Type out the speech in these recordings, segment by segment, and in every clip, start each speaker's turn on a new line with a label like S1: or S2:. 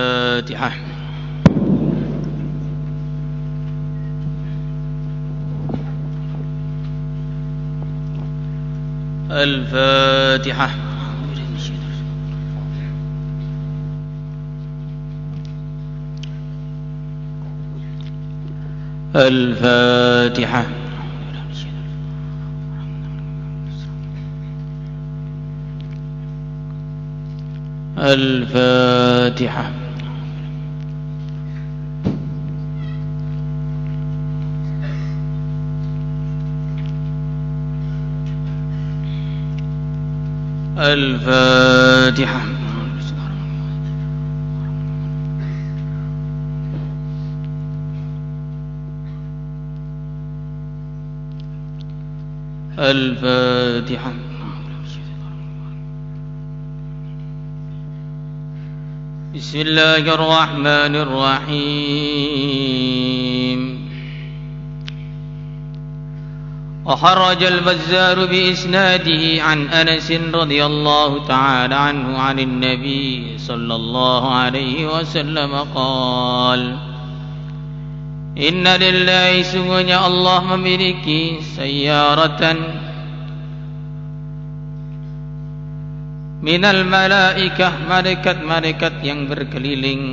S1: الفاتحة. الفاتحة. الفاتحة. الفاتحة. الفاتحة. الفاتحة. بسم الله الرحمن الرحيم. وخرج البزار بإسناده عن أنس رضي الله تعالى عنه عن النبي صلى الله عليه وسلم قال: Inna lillahi, sungguhnya Allah memiliki sayyaratan minal malaikah, malaikat-malaikat yang berkeliling,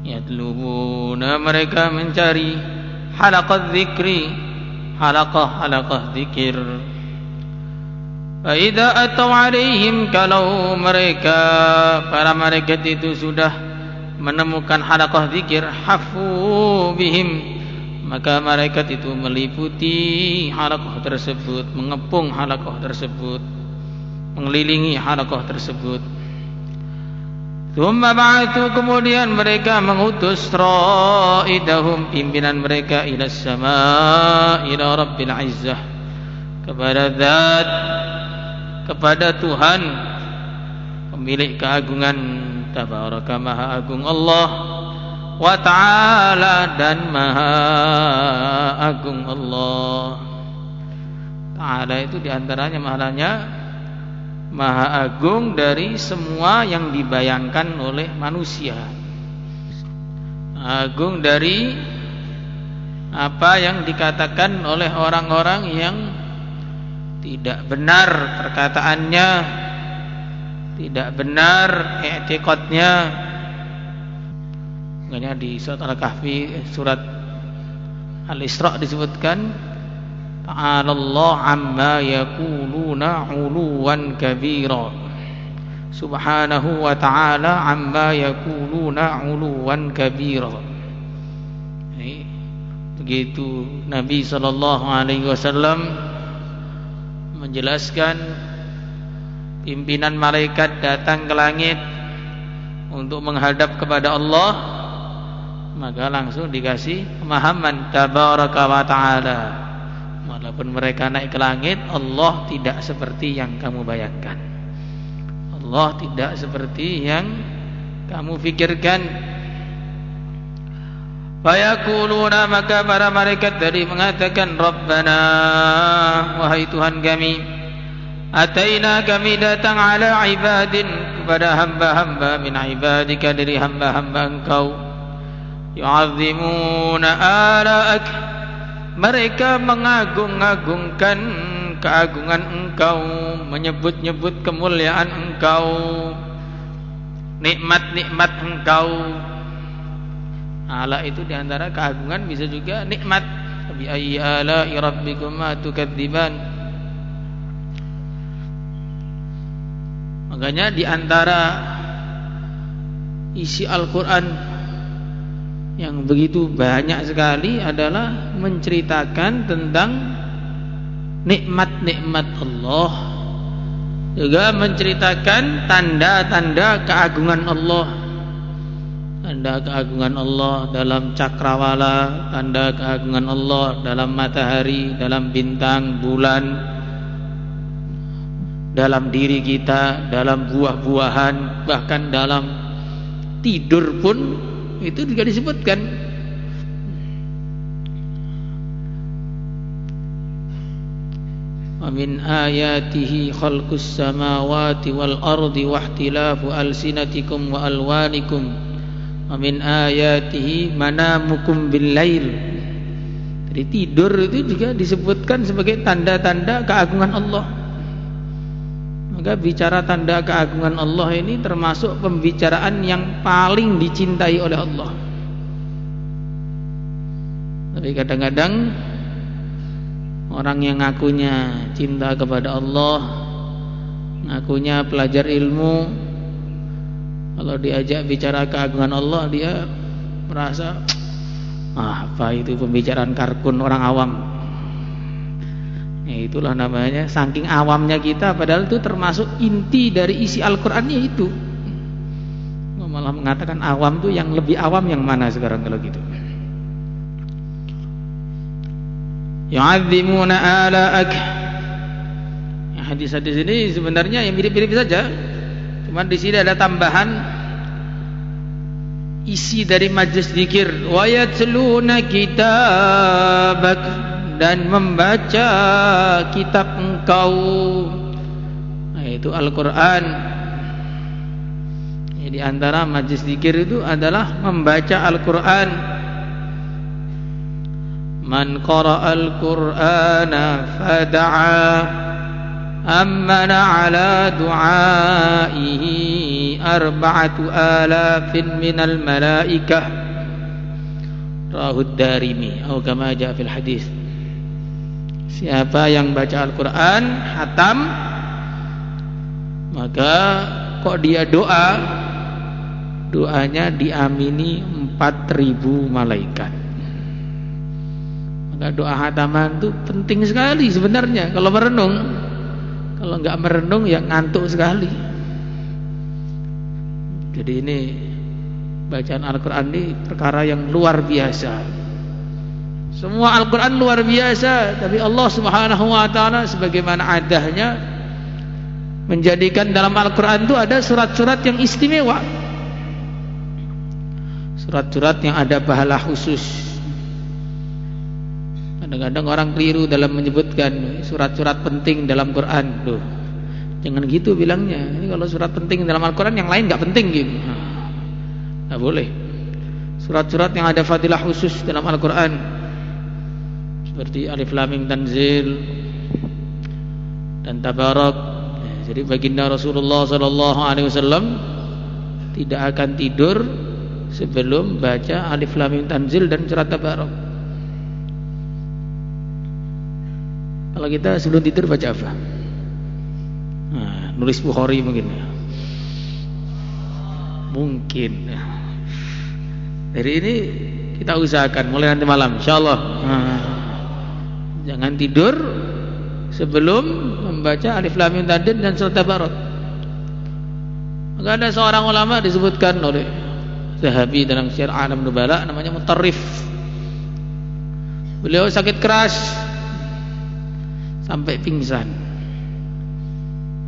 S1: yatlubuna, mereka mencari halaqah dzikri, halaqah dzikir. Fa idza ataw alaihim, kalau mereka para malaikat itu sudah menemukan halaqah zikir, hafu bihim, maka malaikat itu meliputi halaqah tersebut, mengepung halaqah tersebut, mengelilingi halaqah tersebut. Tsumma ba'athu, kemudian mereka mengutus raidahum, pimpinan mereka, ila sama, ila rabbil izzah, kepada zat, kepada Tuhan pemilik keagungan, tabaraka, maha agung Allah, wa ta'ala, dan maha agung Allah. Ta'ala itu diantaranya maknanya maha agung dari semua yang dibayangkan oleh manusia, agung dari apa yang dikatakan oleh orang-orang yang tidak benar perkataannya, tidak benar i'tiqadnya. Makanya di surat Al-Kahfi, surat Al-Isra disebutkan, ta'alallah amma yaquluna 'uluwan kabira. Subhanahu wa ta'ala amma yaquluna 'uluwan kabira. Begitu Nabi sallallahu alaihi wasallam menjelaskan pimpinan malaikat datang ke langit untuk menghadap kepada Allah, maka langsung dikasih pemahaman tabaraka wa ta'ala. Walaupun mereka naik ke langit, Allah tidak seperti yang kamu bayangkan, Allah tidak seperti yang kamu fikirkan. Fayaquluna, maka para malaikat tadi mengatakan, Rabbana, wahai Tuhan kami, ataina, kami datang, ala ibadin, kepada hamba-hamba, min ibadika, dari hamba-hamba engkau, yu'azzimuna ala'ak, mereka mengagung-agungkan keagungan engkau, menyebut-nyebut kemuliaan engkau, nikmat-nikmat engkau. Ala itu diantara keagungan, bisa juga nikmat. Bi ayyi ala'i rabbikuma tukadziban. Makanya di antara isi Al-Quran yang begitu banyak sekali adalah menceritakan tentang nikmat-nikmat Allah, juga menceritakan tanda-tanda keagungan Allah. Tanda keagungan Allah dalam cakrawala, tanda keagungan Allah dalam matahari, dalam bintang, bulan, dalam diri kita, dalam buah-buahan, bahkan dalam tidur pun itu juga disebutkan. min ayatihi khalqus samawati wal ardi wa ihtilafu alsinatikum wa alwanikum wa min ayatihi manamukum bil lail. Jadi tidur itu juga disebutkan sebagai tanda-tanda keagungan Allah. Maka bicara tanda keagungan Allah ini termasuk pembicaraan yang paling dicintai oleh Allah. Tapi kadang-kadang orang yang ngakunya cinta kepada Allah, ngakunya pelajar ilmu, kalau diajak bicara keagungan Allah dia merasa apa itu pembicaraan karkun orang awam. Ya, itulah namanya saking awamnya kita, padahal itu termasuk inti dari isi Al-Qur'annya itu. Malah mengatakan awam tuh yang lebih awam yang mana sekarang kalau gitu. Yu'azzimuna ala'ak. Hadis-hadis ini sebenarnya yang mirip-mirip saja. Cuma di sini ada tambahan isi dari majlis zikir. Wa yatluna kitabak, dan membaca kitab engkau, yaitu Al-Qur'an. Di antara majlis zikir itu adalah membaca Al-Qur'an. Man qara'al Qur'ana fada'a ammana ala du'aihi 4,000 minal malaikah. Rawahu Darimi atau kama jaa fil hadis. Siapa yang baca Al-Qur'an hatam, maka kok dia doanya diamini 4.000 malaikat. Maka doa hataman itu penting sekali sebenarnya kalau merenung. Kalau enggak merenung ya ngantuk sekali. Jadi ini bacaan Al-Qur'an ini perkara yang luar biasa. Semua Al-Qur'an luar biasa, tapi Allah Subhanahu wa taala sebagaimana adahnya menjadikan dalam Al-Qur'an itu ada surat-surat yang istimewa. Surat-surat yang ada pahala khusus. Kadang-kadang orang keliru dalam menyebutkan surat-surat penting dalam Quran. Loh, jangan gitu bilangnya. Ini kalau surat penting dalam Al-Quran, yang lain nggak penting gitu. Nggak boleh. Surat-surat yang ada fadilah khusus dalam Al-Quran, seperti Alif Lam Mim Tanzil dan Tabarak. Jadi baginda Rasulullah SAW tidak akan tidur sebelum baca Alif Lam Mim Tanzil dan surat Tabarak. Kalau kita sebelum tidur baca apa? Nulis Bukhari mungkin ya. Mungkin. Dari ini kita usahakan mulai nanti malam insyaallah. Jangan tidur sebelum membaca Alif Lam Mim Tanzil dan surat Tabarak. Maka ada seorang ulama disebutkan oleh Zahabi dalam Syiar A'lam Nubala, namanya Mutarrif. Beliau sakit keras sampai pingsan.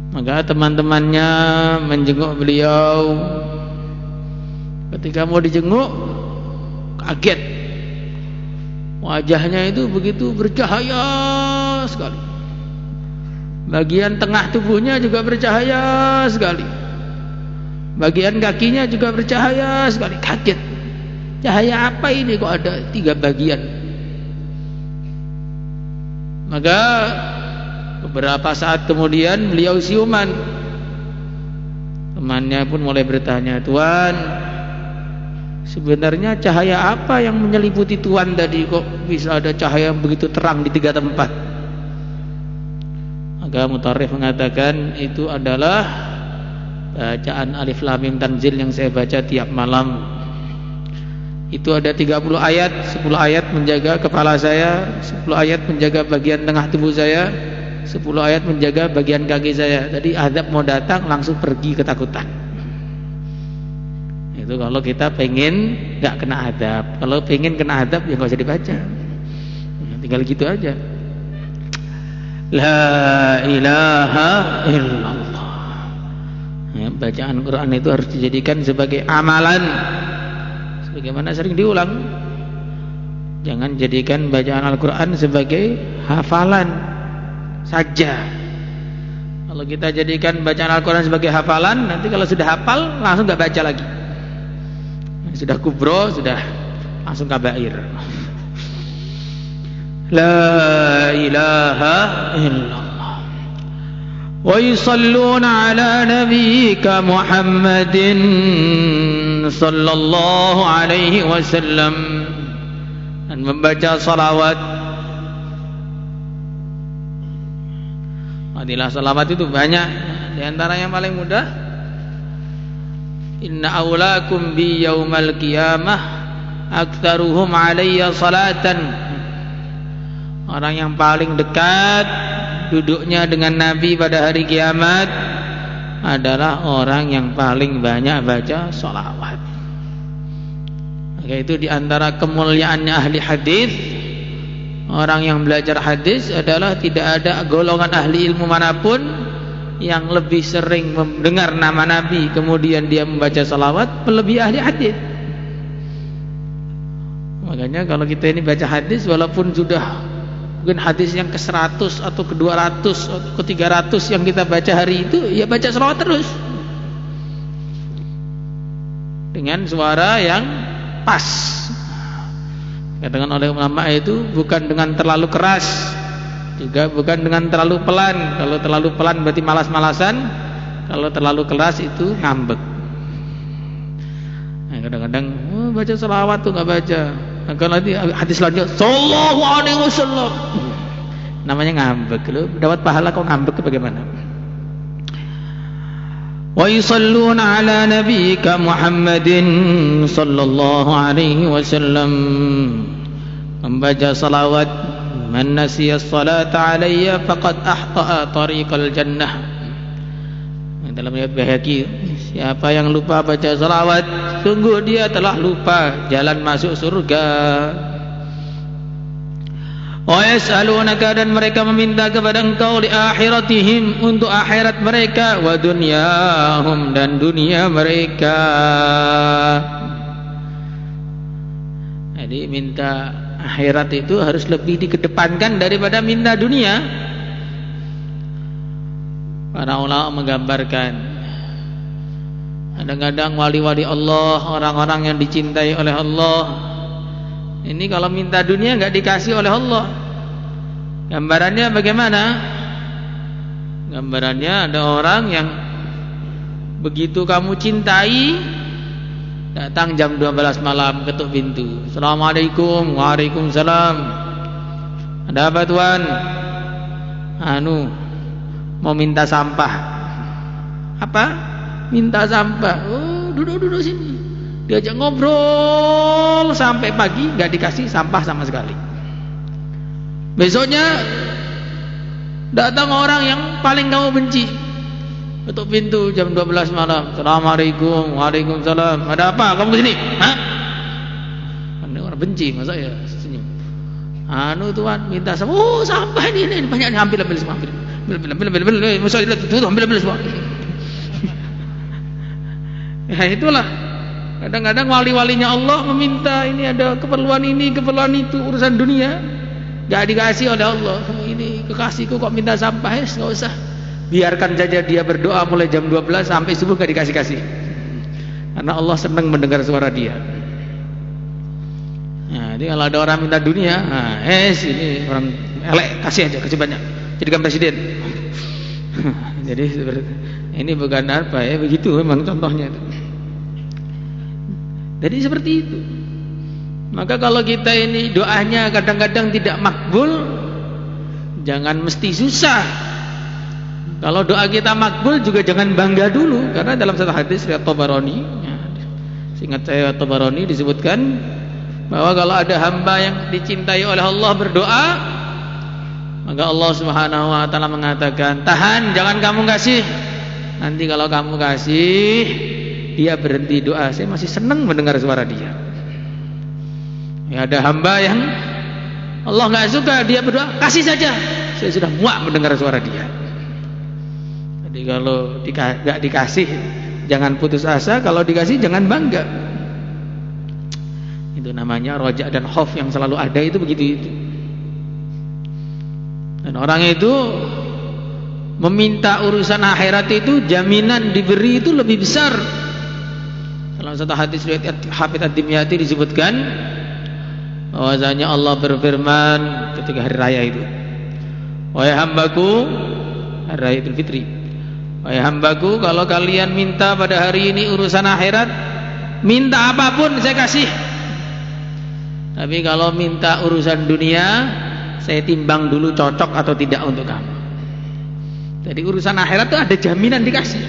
S1: Maka teman-temannya menjenguk beliau. Ketika mau dijenguk, kaget. Wajahnya itu begitu bercahaya sekali. Bagian tengah tubuhnya juga bercahaya sekali. Bagian kakinya juga bercahaya sekali. Kaget. Cahaya apa ini kok ada 3 bagian? Maka beberapa saat kemudian beliau siuman. Temannya pun mulai bertanya, "Tuan, sebenarnya cahaya apa yang menyelimuti Tuan tadi? Kok bisa ada cahaya yang begitu terang di 3 tempat?" Maka Mutarrif mengatakan, itu adalah bacaan Alif Lam Mim Tanzil yang saya baca tiap malam. Itu ada 30 ayat, 10 ayat menjaga kepala saya, 10 ayat menjaga bagian tengah tubuh saya, 10 ayat menjaga bagian kaki saya. Jadi azab mau datang langsung pergi ketakutan. Itu kalau kita pengen gak kena azab. Kalau pengen kena azab ya gak usah dibaca, tinggal gitu aja. La ilaha illallah. Ya, bacaan Quran itu harus dijadikan sebagai amalan. Bagaimana sering diulang. Jangan jadikan bacaan Al-Quran sebagai hafalan, saja. Kalau kita jadikan bacaan Al-Quran sebagai hafalan, nanti kalau sudah hafal langsung gak baca lagi. Sudah kubro, sudah langsung kabair. La ilaha illallah. Wa yusalluna ala nabiyyika Muhammadin sallallahu alaihi wasallam, dan membaca salawat. Fadilah salawat itu banyak. Di antara yang paling mudah, inna awlakum bi yaumal qiyamah aktsaruhum alayya salatan. Orang yang paling dekat duduknya dengan Nabi pada hari kiamat adalah orang yang paling banyak baca salawat. Maka itu di antara kemuliaannya ahli hadis. Orang yang belajar hadis adalah tidak ada golongan ahli ilmu manapun yang lebih sering mendengar nama Nabi kemudian dia membaca salawat melebihi ahli hadis. Makanya kalau kita ini baca hadis, walaupun sudah mungkin hadis yang ke-100 atau ke-200 atau ke-300 yang kita baca hari itu, ya baca salawat terus dengan suara yang pas. Katakan oleh ulama itu bukan dengan terlalu keras, juga bukan dengan terlalu pelan. Kalau terlalu pelan berarti malas-malasan, kalau terlalu keras itu ngambek. Nah, kadang-kadang baca salawat tuh nggak baca. Nah, kalau nanti hadis selanjutnya sallallahu alaihi wasallam, namanya ngambek. Lu dapat pahala kok ngambek bagaimana? Wa yusalluna ala nabiyyika Muhammadin sallallahu alaihi wasallam, membaca salawat. Man nasiya salata alayya faqad ahta'a tariqal jannah. Dalam riwayat Baihaqi, siapa yang lupa baca salawat, sungguh dia telah lupa jalan masuk surga. Wa yas'alunaka, dan mereka meminta kepada engkau, li akhiratihim, untuk akhirat mereka, wa dunyahum, dan dunia mereka. Jadi minta akhirat itu harus lebih dikedepankan daripada minta dunia. Para ulama menggambarkan, kadang-kadang wali-wali Allah, orang-orang yang dicintai oleh Allah, ini kalau minta dunia nggak dikasih oleh Allah. Gambarannya bagaimana? Gambarannya ada orang yang begitu kamu cintai, datang jam 12 malam ketuk pintu. Assalamualaikum. Waalaikumsalam. Ada apa tuan? Mau minta sampah. Apa? Minta sampah. Oh, duduk sini. Diajak ngobrol sampai pagi, gak dikasih sampah sama sekali. Besoknya datang orang yang paling kamu benci, ketuk pintu jam 12 malam. Assalamualaikum. Waalaikumsalam. Ada apa? Kamu kesini? Hah? Ada orang benci, masa ya senyum. Tuan minta sampah. Oh, sampah ini banyak nih, ambil semua, ambil semua. Ya itulah. Kadang-kadang wali-walinya Allah meminta, ini ada keperluan ini, keperluan itu, urusan dunia, gak dikasih oleh Allah. Ini kekasihku kok minta sampah, gak usah. Biarkan saja dia berdoa mulai jam 12 sampai subuh gak dikasih-kasih. Karena Allah senang mendengar suara dia. Nah, jadi kalau ada orang minta dunia, ini orang elek, kasih aja, kasih banyak, jadikan presiden. Jadi ini bukan apa ya, begitu memang contohnya itu. Jadi seperti itu. Maka kalau kita ini doanya kadang-kadang tidak makbul, jangan mesti susah. Kalau doa kita makbul juga jangan bangga dulu. Karena dalam satu hadis riwayat Tabarani, seingat saya Tabarani disebutkan bahwa kalau ada hamba yang dicintai oleh Allah berdoa, maka Allah Subhanahu wa taala mengatakan, tahan, jangan kamu kasih. Nanti kalau kamu kasih, dia berhenti doa, saya masih senang mendengar suara dia. Ya, ada hamba yang Allah nggak suka, dia berdoa, kasih saja, saya sudah muak mendengar suara dia. Jadi kalau nggak dikasih, jangan putus asa. Kalau dikasih, jangan bangga. Itu namanya roja dan khauf yang selalu ada, itu begitu itu. Dan orang itu meminta urusan akhirat itu, jaminan diberi itu lebih besar. Dalam satu hadis riwayat Hafidz Ad-Dimyati disebutkan bahwasanya Allah berfirman ketika hari raya itu, wahai hambaku, hari raya Idul Fitri, wahai hambaku, kalau kalian minta pada hari ini urusan akhirat, minta apapun saya kasih. Tapi kalau minta urusan dunia, saya timbang dulu cocok atau tidak untuk kamu. Jadi urusan akhirat itu ada jaminan dikasih.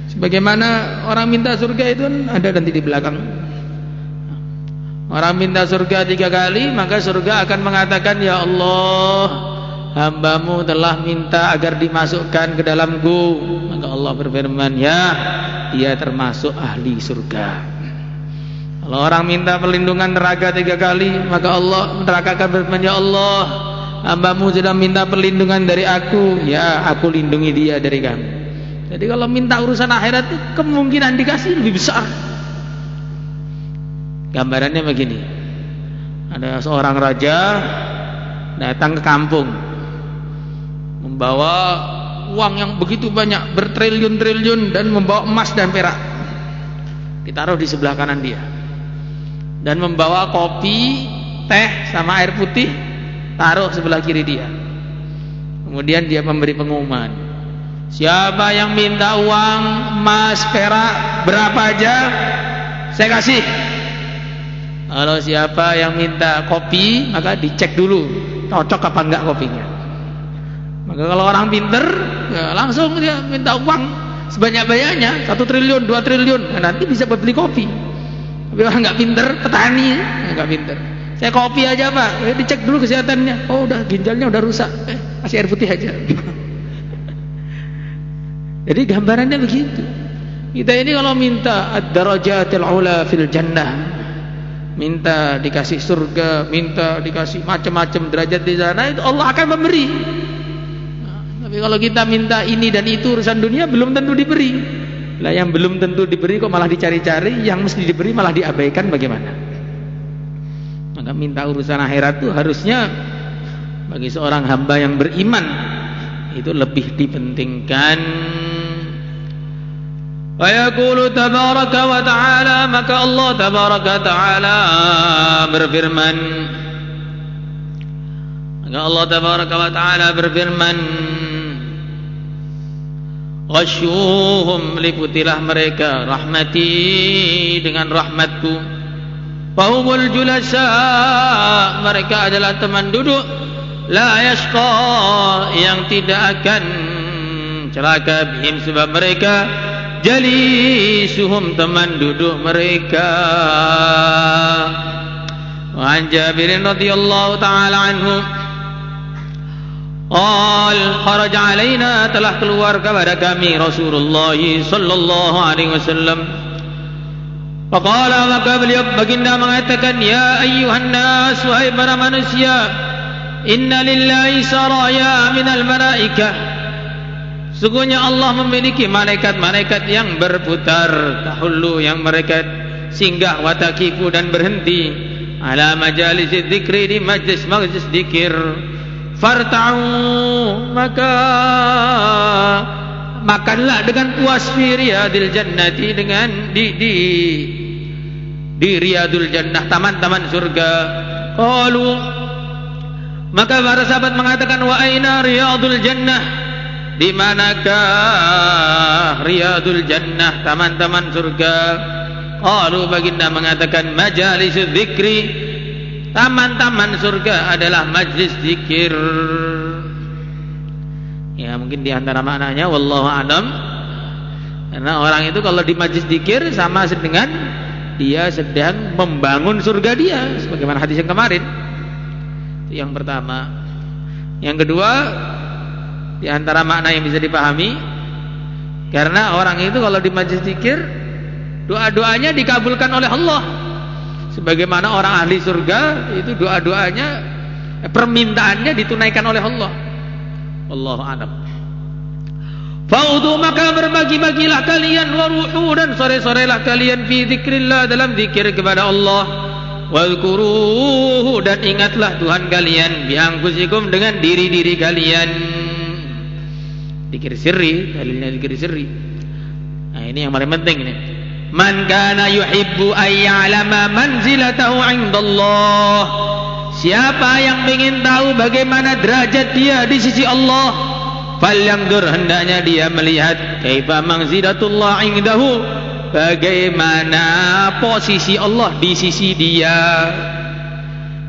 S1: Sebagaimana orang minta surga itu ada nanti di belakang. Orang minta surga 3 kali, maka surga akan mengatakan, ya Allah, hambamu telah minta agar dimasukkan ke dalamku. Maka Allah berfirman, ya, dia termasuk ahli surga. Kalau orang minta perlindungan neraka 3 kali, maka Allah neraka akan berfirman, ya Allah, hambamu sudah minta perlindungan dari aku, ya, aku lindungi dia dari kamu. Jadi kalau minta urusan akhirat itu kemungkinan dikasih lebih besar. Gambarannya begini, ada seorang raja datang ke kampung membawa uang yang begitu banyak, bertriliun-triliun, dan membawa emas dan perak, ditaruh di sebelah kanan dia, dan membawa kopi, teh sama air putih, taruh sebelah kiri dia. Kemudian dia memberi pengumuman, siapa yang minta uang emas perak berapa aja saya kasih. Kalau siapa yang minta kopi, maka dicek dulu cocok apa enggak kopinya. Maka kalau orang pinter, ya langsung dia minta uang sebanyak-banyaknya, 1 triliun, 2 triliun, nah, nanti bisa beli kopi. Tapi orang nggak pinter, petani nggak pinter, saya kopi aja Pak, dicek dulu kesehatannya, oh udah ginjalnya udah rusak, kasih air putih aja. Jadi gambarannya begitu. Kita ini kalau minta ad-darajatil ula fil jannah, minta dikasih surga, minta dikasih macam-macam derajat di sana, itu Allah akan memberi. Nah, tapi kalau kita minta ini dan itu urusan dunia, belum tentu diberi. Lah yang belum tentu diberi kok malah dicari-cari, yang mesti diberi malah diabaikan, bagaimana? Maka minta urusan akhirat itu harusnya bagi seorang hamba yang beriman itu lebih dipentingkan. Wa yaqulu tabaraka wa ta'ala, maka Allah tabaraka ta'ala berfirman, maka Allah tabaraka wa ta'ala berfirman, ghasyuhum, liputilah mereka rahmati, dengan rahmatku, fahumul julasa, mereka adalah teman duduk, la yashqa, yang tidak akan celaka, bihim, sebab mereka, jalisuhum, teman duduk mereka. Wa an Jabirin radhiyallahu ta'ala anhu qal kharaja alaina, telah keluar kepada kami Rasulullah sallallahu alaihi wasallam. Faqala, maka beliau baginda mengatakan, ya ayyuhan nas, wahai para manusia, inna lillahi saraya minal malaikah, sungguhnya Allah memiliki malaikat-malaikat yang berputar, tahullu, yang mereka singgah, watakifu, dan berhenti, ala majalis dzikri, di majlis-majlis zikir, farta'u, maka makanlah dengan puas, fi riyadil jannati, dengan di riyadul jannah, taman-taman surga. Qalu, maka para sahabat mengatakan, wa aina riyadul jannah, di manakah riyadul jannah, taman-taman surga? Qalu, baginda mengatakan, majalisud dzikri, taman-taman surga adalah majlis zikir. Ya, mungkin di antara maknanya wallahu a'lam, karena orang itu kalau di majlis zikir sama dengan dia sedang membangun surga dia, sebagaimana hadis yang kemarin. Itu yang pertama. Yang kedua, di antara makna yang bisa dipahami, karena orang itu kalau di majlis zikir, doa-doanya dikabulkan oleh Allah. Sebagaimana orang ahli surga itu doa-doanya, permintaannya ditunaikan oleh Allah. Wallahu a'lam. Fa'udhu, maka berbagi-bagilah kalian, waruhu, dan sore-sorelah kalian, fi zikrillah, dalam zikir kepada Allah. Wadhkuruhu, dan ingatlah Tuhan kalian, bi anfusikum, dengan diri-diri kalian. Zikir sirri, dalilnya zikir sirri. Nah, ini yang paling penting ini. Man kana yuhibbu ay ya'lama manzilatahu 'indallah. Siapa yang ingin tahu bagaimana derajat dia di sisi Allah, falyanzur, hendaknya dia melihat kaifa manzilatullah 'indahu, bagaimana posisi Allah di sisi dia.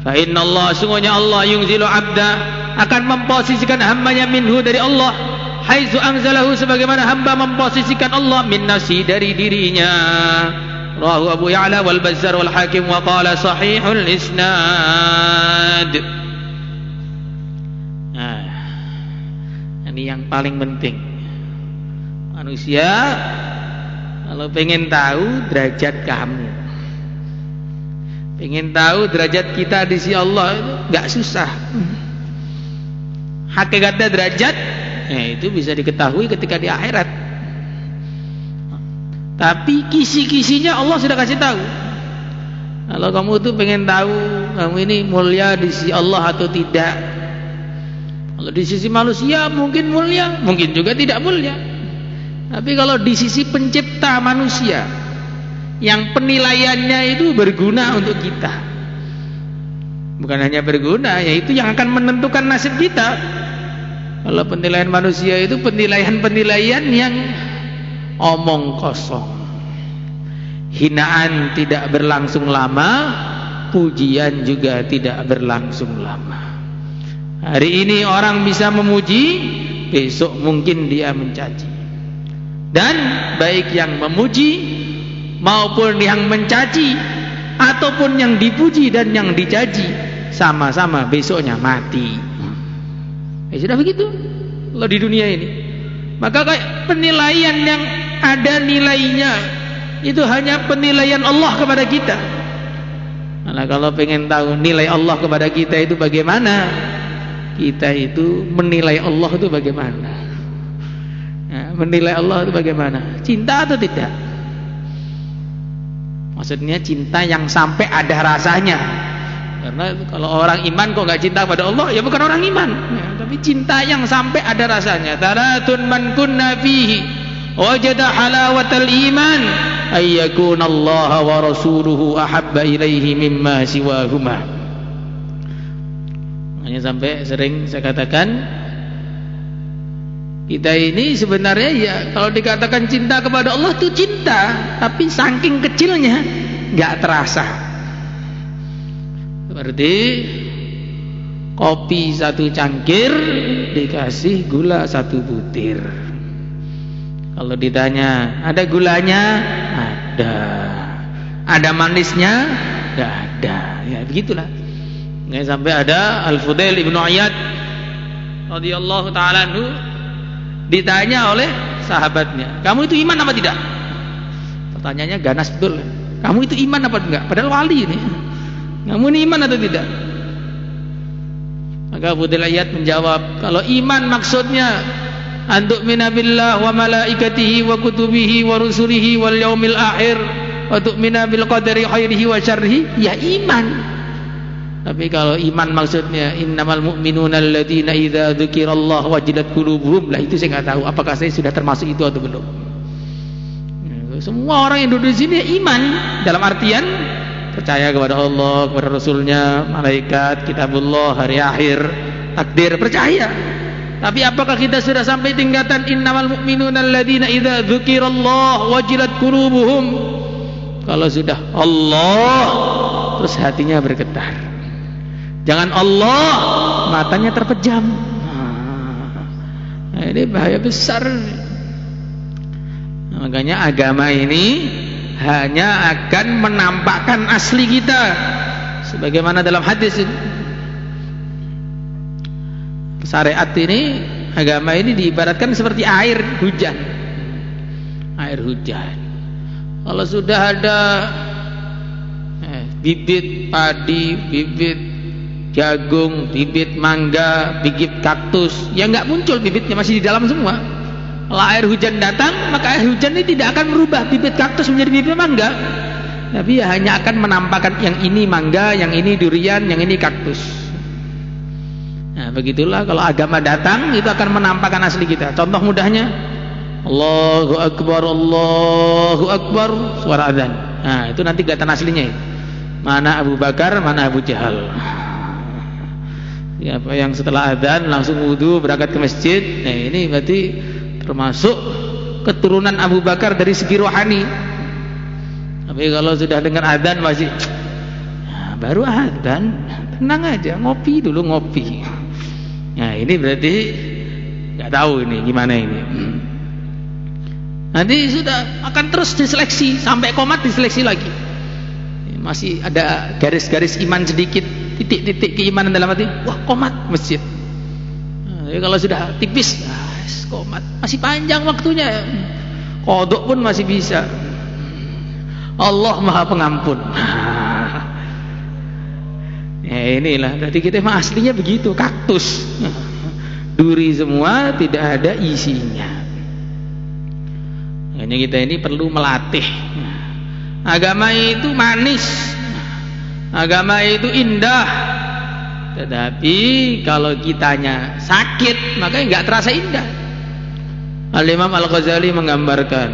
S1: Fa innallaha, sungguhnya Allah, yunzilu 'abda, akan memposisikan hambanya minhu, dari Allah, haitsu anzalahu, sebagaimana hamba memposisikan Allah min nafsi, dari dirinya. Rawahu Abu Ya'la wal Bazzar wal Hakim wa qala sahihul isnad. Nah, ini yang paling penting. Manusia kalau pengen tahu derajat kamu, pengen tahu derajat kita di sisi Allah, itu nggak susah. Hakikatnya derajat, itu bisa diketahui ketika di akhirat. Tapi kisi-kisinya Allah sudah kasih tahu. Kalau kamu tuh pengen tahu kamu ini mulia di sisi Allah atau tidak, kalau di sisi manusia mungkin mulia, mungkin juga tidak mulia. Tapi kalau di sisi pencipta manusia, yang penilaiannya itu berguna untuk kita, bukan hanya berguna, yaitu yang akan menentukan nasib kita. Kalau penilaian manusia itu penilaian-penilaian yang omong kosong, hinaan tidak berlangsung lama, pujian juga tidak berlangsung lama. Hari ini orang bisa memuji, besok mungkin dia mencaci. Dan baik yang memuji maupun yang mencaci, ataupun yang dipuji dan yang dicaci, sama-sama besoknya mati. Sudah begitu kalau di dunia ini. Maka kayak penilaian yang ada nilainya itu hanya penilaian Allah kepada kita. Nah, kalau pengen tahu nilai Allah kepada kita itu bagaimana, kita itu menilai Allah itu bagaimana. Nah, menilai Allah itu bagaimana? Cinta atau tidak? Maksudnya cinta yang sampai ada rasanya. Karena kalau orang iman kok nggak cinta pada Allah, ya bukan orang iman. Ya, tapi cinta yang sampai ada rasanya. Taratun man kunna fihi wajada halawatal iman ayyakuna Allah wa rasuluhu ahabba ilaihi mimma siwahuma. Hanya sampai sering saya katakan, kita ini sebenarnya ya kalau dikatakan cinta kepada Allah itu cinta, tapi saking kecilnya nggak terasa. Seperti kopi satu cangkir dikasih gula satu butir. Kalau ditanya ada gulanya, ada manisnya, nggak ada. Ya begitulah. Nggak sampai ada Al-Fudail ibnu Iyad radhiyallahu taala anhu ditanya oleh sahabatnya, kamu itu iman apa tidak? Pertanyaannya ganas betul. Kamu itu iman apa enggak? Padahal wali ini. Kamu ini iman atau tidak? Maka Fudail Iyad menjawab, kalau iman maksudnya antu'mina billah wa malaikatihi wa kutubihi wa rusulihi wal yaumil akhir wa tu'mina bil qadari khairihi wa syarrihi, ya iman. Tapi kalau iman maksudnya innamal mu'minuna alladziina idza dzukirallahu wajilat qulubuhum, lah itu saya enggak tahu apakah saya sudah termasuk itu atau belum. Semua orang yang duduk di sini iman dalam artian percaya kepada Allah, kepada Rasulnya, malaikat, kitabullah, hari akhir, takdir, percaya. Tapi apakah kita sudah sampai tingkatan innamal mu'minuna alladziina idza dzukirallahu wajilat qulubuhum? Kalau sudah Allah, terus hatinya bergetar. Jangan Allah, matanya terpejam. Nah, ini bahaya besar. Nah, makanya agama ini hanya akan menampakkan asli kita, sebagaimana dalam hadis ini. Syariat ini, agama ini diibaratkan seperti air hujan. Air hujan. Kalau sudah ada bibit padi, bibit jagung, bibit mangga, bibit kaktus, ya nggak muncul bibitnya, masih di dalam semua. Kalau air hujan datang, maka air hujan ini tidak akan merubah bibit kaktus menjadi bibit mangga. tapi ya hanya akan menampakkan yang ini mangga, yang ini durian, yang ini kaktus. Nah, begitulah kalau agama datang itu akan menampakkan asli kita. Contoh mudahnya, Allahu Akbar, Allahu Akbar, suara adzan. Nah, itu nanti kelihatan aslinya. Mana Abu Bakar, mana Abu Jahal. Ya, yang setelah adzan langsung wudu berangkat ke masjid. Nah, ini berarti termasuk keturunan Abu Bakar dari segi rohani. Tapi kalau sudah dengar adzan masih baru adzan, tenang aja, ngopi dulu, ngopi. Nah, ini berarti nggak tahu ini gimana ini. Nanti sudah akan terus diseleksi sampai komat, diseleksi lagi. Masih ada garis-garis iman sedikit, titik-titik keimanan dalam hati. Wah, komat masjid. Nah, kalau sudah tipis, komat masih panjang waktunya. Qodok pun masih bisa. Allah Maha Pengampun. Ya inilah, berarti kita mah aslinya begitu, kaktus. Duri semua, tidak ada isinya. Hanya kita ini perlu melatih. Agama itu manis, agama itu indah. Tetapi kalau kitanya sakit, maka nggak terasa indah. Al-Imam Al-Ghazali menggambarkan,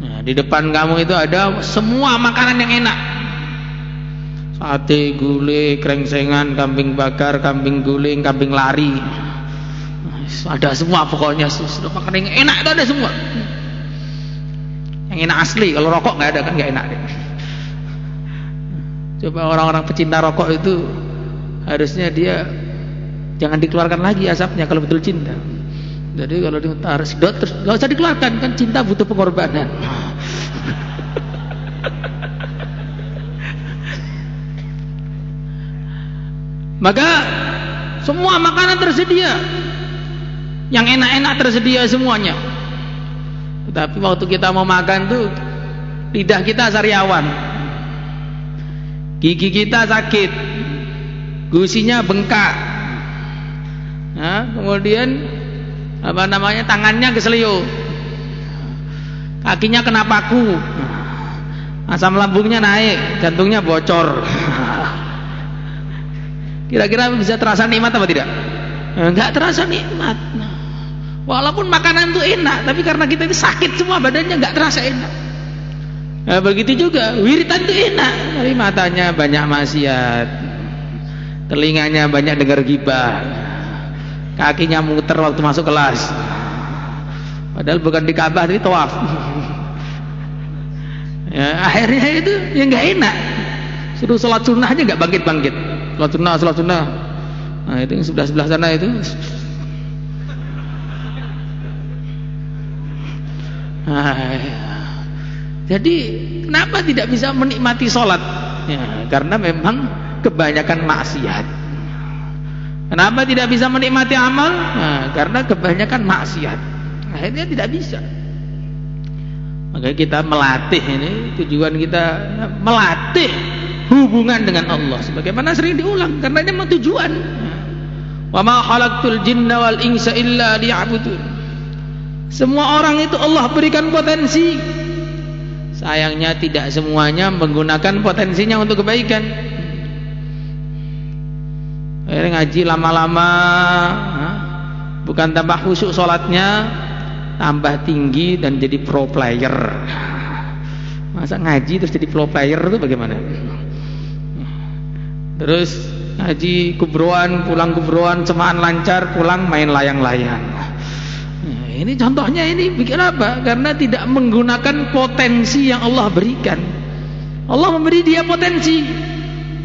S1: nah, di depan kamu itu ada semua makanan yang enak. Sate, gulai, krengsengan, kambing bakar, kambing guling, kambing lari, ada semua pokoknya. Sudah makan yang enak itu ada semua. Yang enak asli, kalau rokok nggak ada kan nggak enak deh. Coba orang-orang pecinta rokok itu harusnya dia jangan dikeluarkan lagi asapnya kalau betul cinta. Jadi kalau harus sedot terus nggak usah dikeluarkan, kan cinta butuh pengorbanan. Maka semua makanan tersedia, yang enak-enak tersedia semuanya. Tetapi waktu kita mau makan tuh lidah kita sariawan, gigi kita sakit, gusinya bengkak, nah, kemudian apa namanya, tangannya keselio, kakinya kena paku, asam lambungnya naik, jantungnya bocor. Kira-kira bisa terasa nikmat apa tidak? Enggak terasa nikmat. Walaupun makanan itu enak, tapi karena kita itu sakit semua badannya, enggak terasa enak. Nah, begitu juga wiritan itu enak, tapi matanya banyak maksiat, telinganya banyak dengar gibah, kakinya muter waktu masuk kelas, padahal bukan di Ka'bah tapi tawaf. Ya, akhirnya itu yang enggak enak. Suruh sholat sunnah aja enggak bangkit-bangkit. Sholat sunnah. Nah, itu yang sebelah sana itu. Nah, ya. Jadi kenapa tidak bisa menikmati sholat? Ya, karena memang kebanyakan maksiat. Kenapa tidak bisa menikmati amal? Nah, karena kebanyakan maksiat. Akhirnya tidak bisa. Maka kita melatih ini, tujuan kita melatih hubungan dengan Allah, sebagaimana sering diulang, karena ini memang tujuan. Wa ma khalaqtul jinna wal insa illa liya'budun. Semua orang itu Allah berikan potensi. Sayangnya tidak semuanya menggunakan potensinya untuk kebaikan. Akhirnya ngaji lama-lama, bukan tambah khusyuk sholatnya, tambah tinggi dan jadi pro player. Masa ngaji terus jadi pro player itu bagaimana? Terus ngaji kubroan, pulang kubroan, semaan lancar, pulang main layang-layang. Nah, ini contohnya, ini bikin apa? Karena tidak menggunakan potensi yang Allah berikan. Allah memberi dia potensi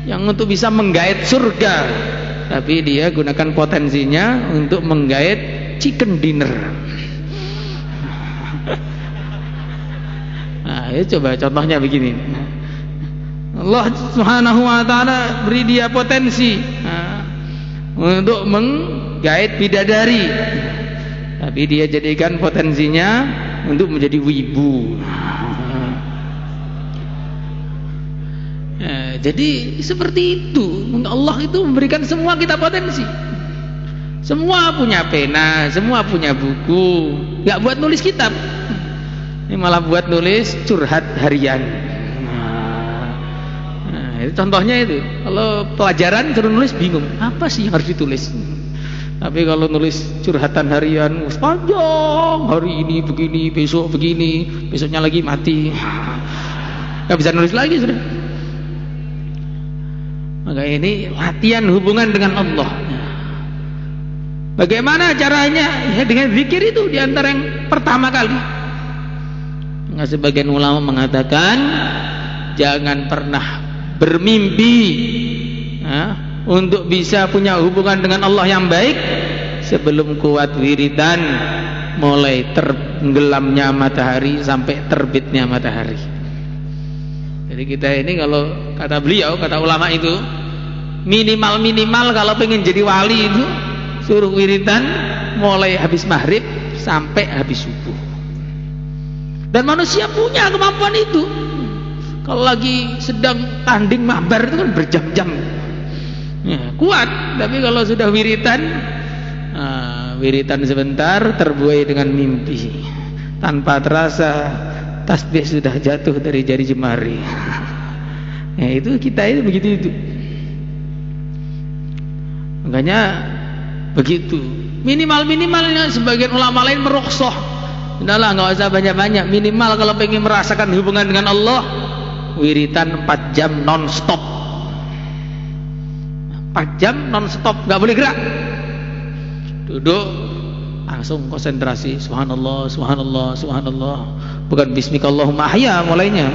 S1: yang untuk bisa menggait surga, tapi dia gunakan potensinya untuk menggait chicken dinner. Nah, ya coba contohnya begini. Allah Subhanahu wa ta'ala beri dia potensi untuk menggait bidadari, tapi dia jadikan potensinya untuk menjadi wibu. Jadi seperti itu. Allah itu memberikan semua kita potensi. Semua punya pena, semua punya buku, gak buat nulis kitab, ini malah buat nulis curhat harian. itu contohnya itu. Kalau pelajaran suruh nulis bingung, apa sih yang harus ditulis? Tapi kalau nulis curhatan harian panjang, hari ini begini, besok begini, besoknya lagi mati, nggak bisa nulis lagi sudah. Maka ini latihan hubungan dengan Allah. Bagaimana caranya? Ya dengan zikir itu diantara yang pertama kali. Sebagian ulama mengatakan jangan pernah bermimpi untuk bisa punya hubungan dengan Allah yang baik sebelum kuat wiridan mulai tenggelamnya matahari sampai terbitnya matahari. Jadi kita ini kalau kata beliau, kata ulama itu minimal kalau pengen jadi wali itu suruh wiridan mulai habis maghrib sampai habis subuh. Dan manusia punya kemampuan itu. Kalau lagi sedang tanding mabar itu kan berjam-jam ya, kuat. Tapi kalau sudah wiritan sebentar terbuai dengan mimpi, tanpa terasa tasbih sudah jatuh dari jari jemari. Ya, itu kita itu begitu itu. Makanya begitu. Minimalnya sebagian ulama lain meruksoh. Udahlah nggak usah banyak-banyak. Minimal kalau pengen merasakan hubungan dengan Allah, wiritan 4 jam non-stop. 4 jam non-stop, nggak boleh gerak. Duduk langsung konsentrasi. Subhanallah, subhanallah, subhanallah. Bukan bismikallahumma ahya mulainya.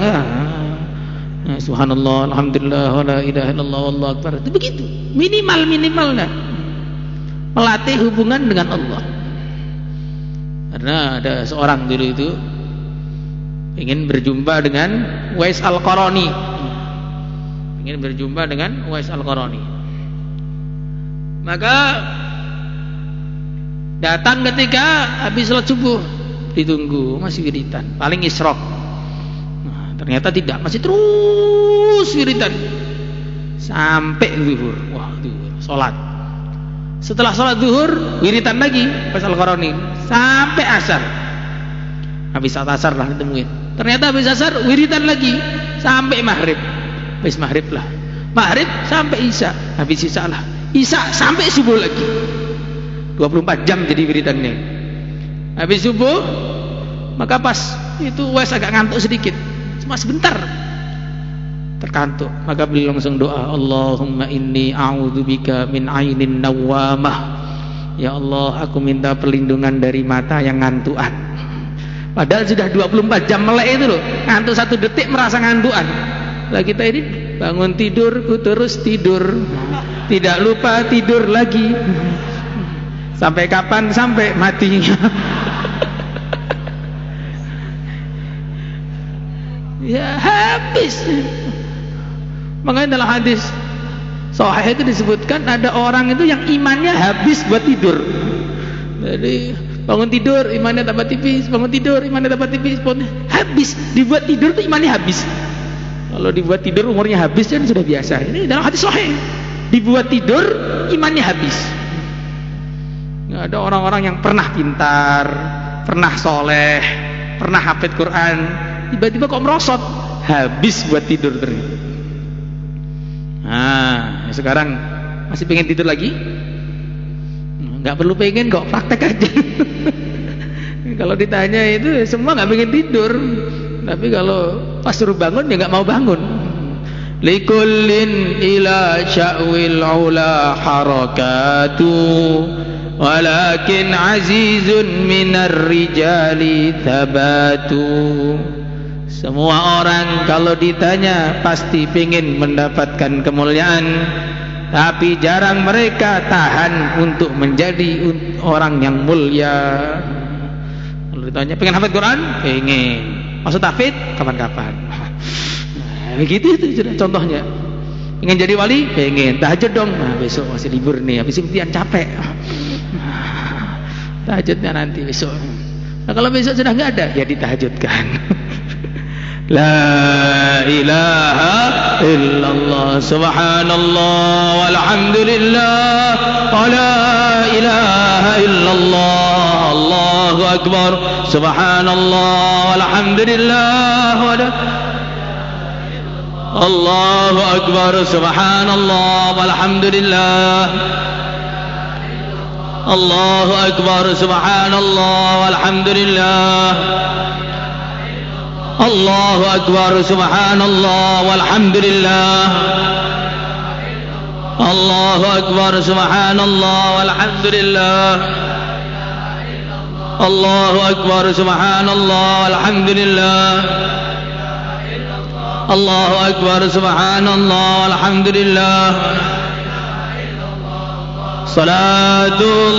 S1: Subhanallah, alhamdulillah, la ilaha illallah, wallahu akbar. Itu begitu. Minimalnya melatih hubungan dengan Allah. Karena ada seorang dulu itu ingin berjumpa dengan Uwais Al-Qarani. Ingin berjumpa dengan Uwais Al-Qarani. Maka datang ketika habis sholat subuh, ditunggu masih wiritan, paling isyraq. Nah, ternyata tidak, masih terus wiritan sampai zuhur. Wah, zuhur, sholat. Setelah sholat zuhur, wiritan lagi Uwais Al-Qarani sampai asar. Habis asar lah ditemuin. Ternyata habis asar wiritan lagi sampai maghrib. Habis maghrib lah, maghrib sampai isya. Habis isya lah, isya sampai subuh lagi. 24 jam jadi wiritannya. Habis subuh, maka pas itu Uwais agak ngantuk sedikit, cuma sebentar terkantuk, maka beliau langsung doa, Allahumma inni a'udzubika min ainin nawwamah. Ya Allah, aku minta perlindungan dari mata yang ngantuan. Padahal sudah 24 jam melek itu loh, ngantuk 1 detik merasa ngantuan. Lah kita ini bangun tidur, ku terus tidur, tidak lupa tidur lagi. Sampai kapan? Sampai mati. Ya habis. Makanya dalam hadis sahih itu disebutkan ada orang itu yang imannya habis buat tidur. Jadi bangun tidur imannya tambah tipis, bangun tidur imannya tambah tipis, habis dibuat tidur tuh imannya habis. Kalau dibuat tidur umurnya habis kan sudah biasa. Ini dalam hadis sahih. Dibuat tidur imannya habis. Ada orang-orang yang pernah pintar, pernah soleh, pernah hafid Quran, tiba-tiba kok merosot, habis buat tidur ternyata. Nah, sekarang masih pengen tidur lagi? Nggak perlu pengen kok, praktek aja. Kalau ditanya itu semua nggak pengen tidur, tapi kalau pas suruh bangun ya nggak mau bangun. Likullin ila sya'wil ula harakatu, walakin azizun minar rijali thabatu. Semua orang kalau ditanya pasti ingin mendapatkan kemuliaan, tapi jarang mereka tahan untuk menjadi orang yang mulia. Kalau ditanya pengen hafid Quran, pengen. Maksud hafid kapan-kapan. Nah, begitu itu contohnya. Pengen jadi wali, pengen. Tahajud dong. Nah, besok masih libur nih, habis imtihan capek. Tahajudnya nanti besok. Nah, kalau besok sudah nggak ada, ya ditahajudkan. La ilaha illallah, subhanallah, walhamdulillah, wa la ilaha illallah, Allahu akbar, subhanallah, walhamdulillah, wa la Allahu Akbar, subhanallah walhamdulillah. Allahu Akbar, subhanallah walhamdulillah. Allahu Akbar, subhanallah walhamdulillah. Allahu Akbar, subhanallah walhamdulillah. Allahu Akbar, subhanallah walhamdulillah. Allahu Akbar, subhanallah walhamdulillah. Salatullah